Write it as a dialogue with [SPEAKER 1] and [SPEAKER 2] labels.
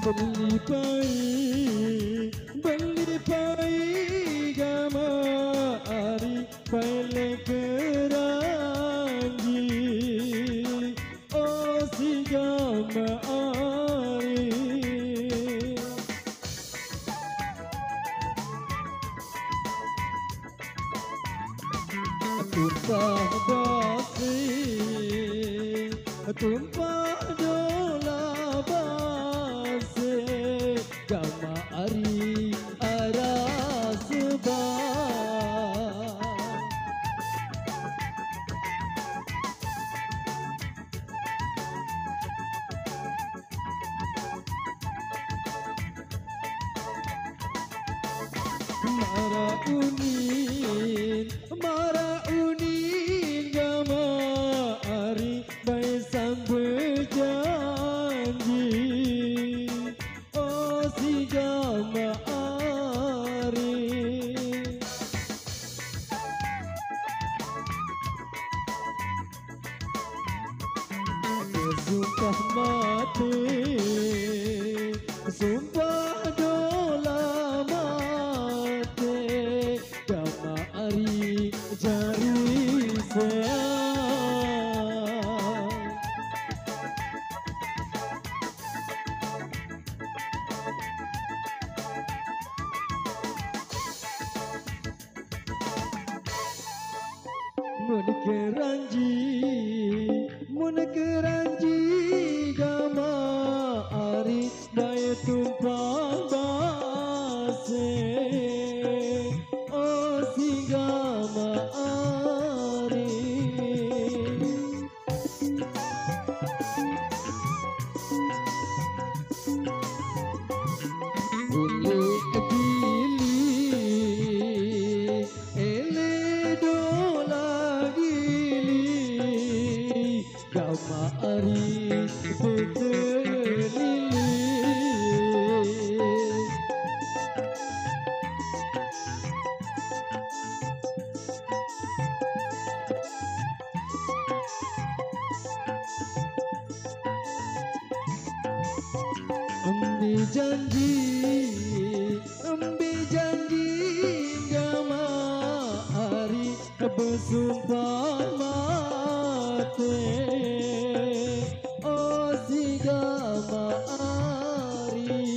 [SPEAKER 1] beli pai gama ari pele keranji oh si gama ari tumpah basi tumpah dola basi gama ari aras ba mara unin gama ari bai sambil janji oh si gama ari sumpah mati sumpah dola mati gama ari jari sayang mun keranji gama ari daya tumpah base oh si gama ari bulu kebili ele dola gili gama ari betelili ambi janji gama ari bersumpah mati oh si gama ari